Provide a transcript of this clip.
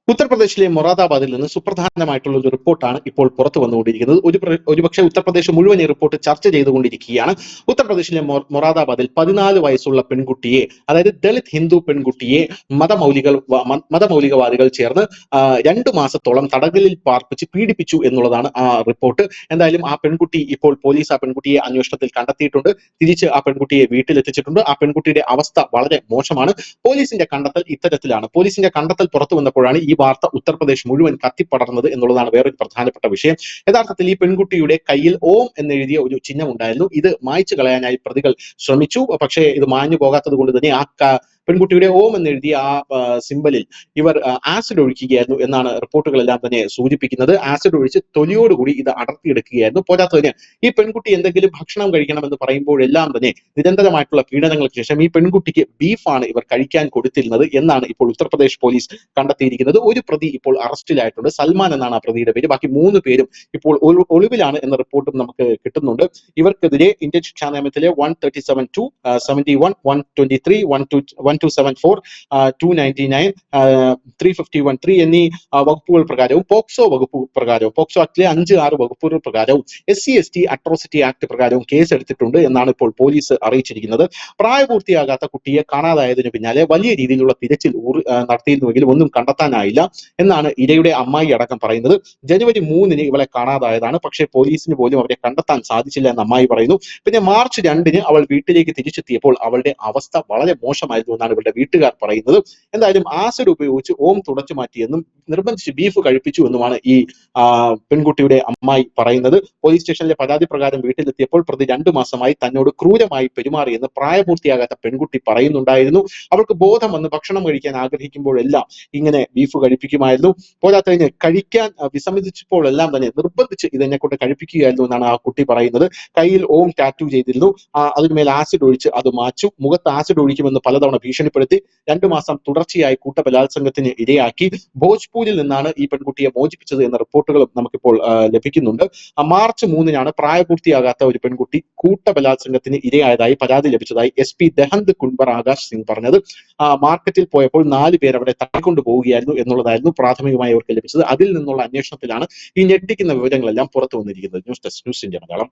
ഉത്തർപ്രദേശിലെ മൊറാദാബാദിൽ നിന്ന് സുപ്രധാനമായിട്ടുള്ള ഒരു റിപ്പോർട്ടാണ് ഇപ്പോൾ പുറത്തു വന്നുകൊണ്ടിരിക്കുന്നത്. ഒരുപക്ഷെ ഉത്തർപ്രദേശ് മുഴുവൻ ഈ റിപ്പോർട്ട് ചർച്ച ചെയ്തുകൊണ്ടിരിക്കുകയാണ്. ഉത്തർപ്രദേശിലെ മൊറാദാബാദിൽ 14 വയസ്സുള്ള പെൺകുട്ടിയെ, അതായത് ദളിത് ഹിന്ദു പെൺകുട്ടിയെ മതമൗലികവാദികൾ ചേർന്ന് 2 മാസത്തോളം തടങ്കലിൽ പാർപ്പിച്ച് പീഡിപ്പിച്ചു എന്നുള്ളതാണ് ആ റിപ്പോർട്ട്. എന്തായാലും ആ പെൺകുട്ടി ഇപ്പോൾ പോലീസ് ആ പെൺകുട്ടിയെ അന്വേഷണത്തിൽ കണ്ടെത്തിയിട്ടുണ്ട്. തിരിച്ച് ആ പെൺകുട്ടിയെ വീട്ടിലെത്തിച്ചിട്ടുണ്ട്. ആ പെൺകുട്ടിയുടെ അവസ്ഥ വളരെ മോശമാണ്. പോലീസിന്റെ കണ്ടെത്തൽ ഇത്തരത്തിലാണ്. പോലീസിന്റെ കണ്ടെത്തൽ പുറത്തു വന്നപ്പോഴാണ് ഈ വാർത്ത ഉത്തർപ്രദേശ് മുഴുവൻ കത്തിപ്പടർന്നത് എന്നുള്ളതാണ് വേറൊരു പ്രധാനപ്പെട്ട വിഷയം. യഥാർത്ഥത്തിൽ ഈ പെൺകുട്ടിയുടെ കയ്യിൽ ഓം എന്നെഴുതിയ ഒരു ചിഹ്നം ഉണ്ടായിരുന്നു. ഇത് മായ്ച്ചു കളയാനായി പ്രതികൾ ശ്രമിച്ചു. പക്ഷേ ഇത് മാഞ്ഞു പോകാത്തത് കൊണ്ട് തന്നെ പെൺകുട്ടിയുടെ ഓം എന്നെഴുതിയ ആ സിമ്പലിൽ ഇവർ ആസിഡ് ഒഴിക്കുകയായിരുന്നു എന്നാണ് റിപ്പോർട്ടുകളെല്ലാം തന്നെ സൂചിപ്പിക്കുന്നത്. ആസിഡ് ഒഴിച്ച് തൊലിയോടുകൂടി ഇത് അടർത്തിയെടുക്കുകയായിരുന്നു. പോരാത്തതിന് ഈ പെൺകുട്ടി എന്തെങ്കിലും ഭക്ഷണം കഴിക്കണമെന്ന് പറയുമ്പോഴെല്ലാം തന്നെ നിരന്തരമായിട്ടുള്ള പീഡനങ്ങൾക്ക് ശേഷം ഈ പെൺകുട്ടിക്ക് ബീഫാണ് ഇവർ കഴിക്കാൻ കൊടുത്തിരുന്നത് എന്നാണ് ഇപ്പോൾ ഉത്തർപ്രദേശ് പോലീസ് കണ്ടെത്തിയിരിക്കുന്നത്. ഒരു പ്രതി ഇപ്പോൾ അറസ്റ്റിലായിട്ടുണ്ട്. സൽമാൻ എന്നാണ് ആ പ്രതിയുടെ പേര്. ബാക്കി 3 പേരും ഇപ്പോൾ ഒളിവിലാണ് എന്ന റിപ്പോർട്ടും നമുക്ക് കിട്ടുന്നുണ്ട്. ഇവർക്കെതിരെ ഇന്ത്യൻ ശിക്ഷാ നിയമത്തിലെ 137(2), 71, 123, 1274, 299, 351(3) എന്നീ വകുപ്പുകൾ പ്രകാരവും പോക്സോ വകുപ്പ് പ്രകാരവും, പോക്സോ ആക്ടിലെ 5-6 വകുപ്പുകൾ പ്രകാരവും SC/ST അട്രോസിറ്റി ആക്ട് പ്രകാരവും കേസെടുത്തിട്ടുണ്ട് എന്നാണ് ഇപ്പോൾ പോലീസ് അറിയിച്ചിരിക്കുന്നത്. പ്രായപൂർത്തിയാകാത്ത കുട്ടിയെ കാണാതായതിനു പിന്നാലെ വലിയ രീതിയിലുള്ള തിരച്ചിൽ നടത്തിയിരുന്നുവെങ്കിലും ഒന്നും കണ്ടെത്താനായില്ല എന്നാണ് ഇരയുടെ അമ്മായി അടക്കം പറയുന്നത്. ജനുവരി 3-ന് ഇവളെ കാണാതായതാണ്. പക്ഷേ പോലീസിന് പോലും അവരെ കണ്ടെത്താൻ സാധിച്ചില്ല എന്ന് അമ്മായി പറയുന്നു. പിന്നെ മാർച്ച് 2-ന് അവൾ വീട്ടിലേക്ക് തിരിച്ചെത്തിയപ്പോൾ അവളുടെ അവസ്ഥ വളരെ മോശമായിരുന്നു എന്നാണ് ഇവരുടെ വീട്ടുകാർ പറയുന്നത്. എന്തായാലും ആസിഡ് ഉപയോഗിച്ച് ഓം തുടച്ചു മാറ്റിയെന്നും നിർബന്ധിച്ച് ബീഫ് കഴിപ്പിച്ചു എന്നുമാണ് ഈ പെൺകുട്ടിയുടെ അമ്മായി പറയുന്നത്. പോലീസ് സ്റ്റേഷനിലെ പരാതി പ്രകാരം വീട്ടിലെത്തിയപ്പോൾ പ്രതി 2 മാസമായി തന്നോട് ക്രൂരമായി പെരുമാറിയെന്ന് പ്രായപൂർത്തിയാകാത്ത പെൺകുട്ടി പറയുന്നുണ്ടായിരുന്നു. അവൾക്ക് ബോധം വന്ന് ഭക്ഷണം കഴിക്കാൻ ആഗ്രഹിക്കുമ്പോഴെല്ലാം ഇങ്ങനെ ബീഫ് കഴിപ്പിക്കുമായിരുന്നു. പോരാത്തതിന് കഴിക്കാൻ വിസമ്മതിച്ചപ്പോഴെല്ലാം തന്നെ നിർബന്ധിച്ച് ഇതെന്നെ കൊണ്ട് കഴിപ്പിക്കുകയായിരുന്നു എന്നാണ് ആ കുട്ടി പറയുന്നത്. കയ്യിൽ ഓം ടാറ്റു ചെയ്തിരുന്നു. അതിനുമേൽ ആസിഡ് ഒഴിച്ച് അത് മാച്ചു. മുഖത്ത് ആസിഡ് ഒഴിക്കുമെന്ന് പലതവണ ഭീഷണിപ്പെടുത്തി 2 മാസം തുടർച്ചയായി കൂട്ടബലാത്സംഗത്തിന് ഇരയാക്കി. ഭോജ്പൂരിൽ നിന്നാണ് ഈ പെൺകുട്ടിയെ മോചിപ്പിച്ചത് എന്ന റിപ്പോർട്ടുകളും നമുക്കിപ്പോൾ ലഭിക്കുന്നുണ്ട്. മാർച്ച് 3-നാണ് പ്രായപൂർത്തിയാകാത്ത ഒരു പെൺകുട്ടി കൂട്ടബലാത്സംഗത്തിന് ഇരയായതായി പരാതി ലഭിച്ചതായി SP ദഹന്ത് കുൻവർ ആകാശ് സിംഗ് പറഞ്ഞത്. മാർക്കറ്റിൽ പോയപ്പോൾ 4 പേർ അവിടെ തട്ടിക്കൊണ്ടു പോവുകയായിരുന്നു എന്നുള്ളതായിരുന്നു പ്രാഥമികമായി അവർക്ക് ലഭിച്ചത്. അതിൽ നിന്നുള്ള അന്വേഷണത്തിലാണ് ഈ ഞെട്ടിക്കുന്ന വിവരങ്ങളെല്ലാം പുറത്തു വന്നിരിക്കുന്നത്. News desk, news India Malayalam.